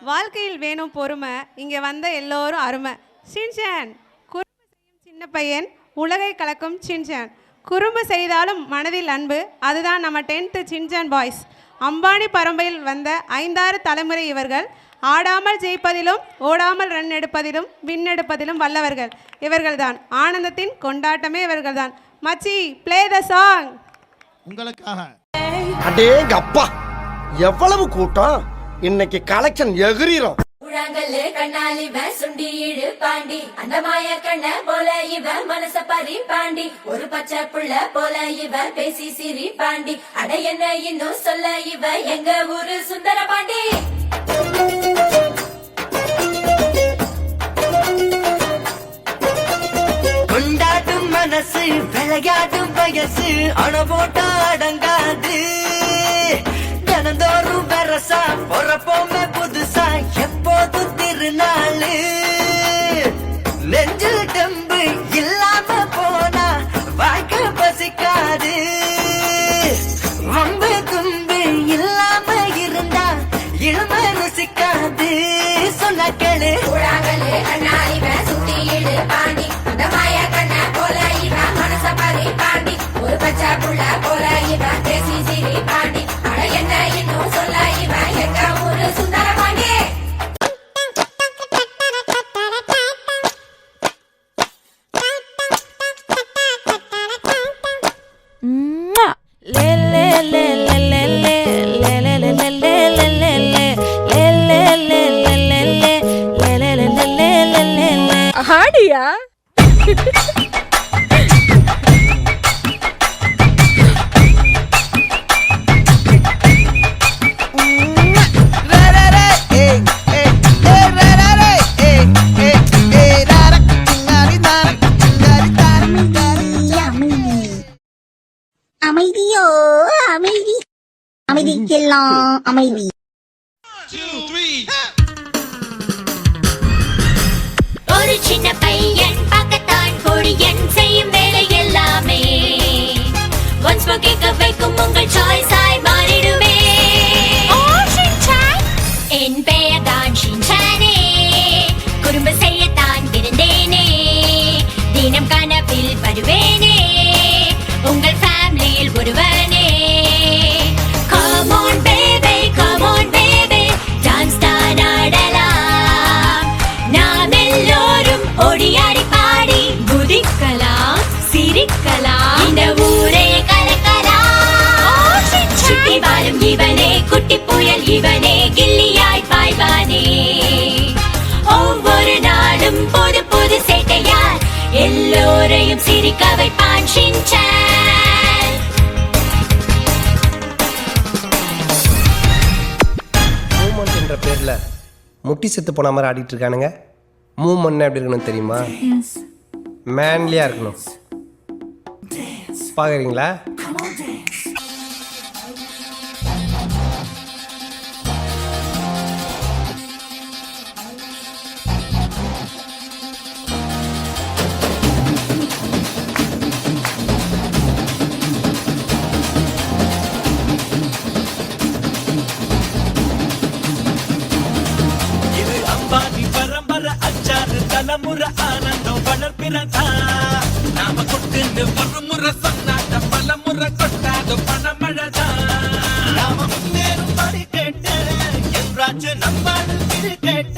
வாழ்க்கையில் வேணும் பொறுமை, இங்கே வந்த எல்லோரும் அருமை. ஷின்சான் குறும்பு செய்யும் சின்ன பையன், உலகை கலக்கும் ஷின்சான். குறும்பு செய்தாலும் மனதில் அன்பு, அதுதான் நம்ம 10th ஷின்சான் பாய்ஸ். அம்பானி பரம்பரையில் வந்த 5-6 தலைமுறை இவர்கள். ஆடாமல் ஜெயிப்பதிலும் ஓடாமல் ரன் எடுப்பதிலும் வின் எடுப்பதிலும் வல்லவர்கள் இவர்கள்தான். ஆனந்தத்தின் கொண்டாட்டமே இவர்கள்தான். மச்சி, ப்ளே த சாங். உங்களுக்காக. அடேங்கப்பா, எவ்வளவு கூட்டம்! இன்னைக்கு கலெக்ஷன் எகிரிரும். உழங்கல்லு கண்ணால் இவன் சுண்டி இடு பாண்டி, அந்த மாய கண்ண போல இவன் மனச பறி பாண்டி, ஒரு பச்சை புள்ள போல இவன் பேசி சிரி பாண்டி, அட என்ன இன்னும் சொல்ல இவன் எங்க ஊரு சுந்தர பாண்டி. கொண்டாடும் மனசு விளையாடும் வயசு, அண போட்டா அடங்காது. தினந்தோறும் வரசா பொறப்போமே புதுசா, எப்போது திருநாளு. நெஞ்சில் டெம்பு இல்லாம போனா வாழ்க்கை பசிக்காது. வம்பு தும்பு இல்லாம இருந்தா இளமை ருசிக்காது. சொன்ன கேளு. உழங்கல்லு கண்ணால் இவன் சுண்டி இடு பாண்டி, அந்த மாய கண்ண போல இவன் மனச பறி பாண்டி, ஒரு பச்சை புள்ள போல இவன் பேசி சிரி பாண்டி, அட என்ன இன்னும் சொல்ல இவன் எங்க ஊரு சுந்தர பாண்டி. ஆடியா? அமைதியோ அமைதி, அமைதிக்கெல்லாம் அமைதி. ஒரு சின்ன பையன் பார்க்கத்தான் கொடியன், செய்யும் வேலை எல்லாமே ஒன்ஸ் மோர் கேட்க வைக்கும் உங்கள் சாய்ஸ் ஆய் மாறிடுமே. என் பெயர் தான் ஷின்சானே, குறும்பு செய்யத்தான் பிறந்தேனே, தினம் கனவில் வருவேனே, உங்கள் ஃபேமிலியில் ஒருவனே. Come on baby, come on baby, dance தான் ஆடலாம். நாம் எல்லோரும் ஓடியாடி பாடி குதிக்கலாம், சிரிக்கலாம், இந்த ஊரே கலக்கலாம். சுட்டி வாழும் இவனே, குட்டி புயல் இவனே, கில்லியாய் பாய்வானே. ஒவ்வொரு நாளும் புது புது சேட்டையால் எல்லோரையும் சிரிக்க வைப்பான் ஷின்சான். மூமெண்ட் என்ற பேர்ல முட்டி செத்து போன மாதிரி ஆடிட்டு இருக்கானுங்க. மூமெண்ட் எப்படி இருக்கணும் தெரியுமா? மேன்லியா இருக்கணும். பாக்குறீங்களா? தலைமுறை ஆனந்தம் வளர்ப்பிறதா. நாம கொட்டுன்னு ஒரு முறை சொன்னாட்ட பல முறை கொட்டாத பணமழதா. நாம முன்னேறும் படி கேட்டு என்றாச்சு நம்மாடு கேட்ட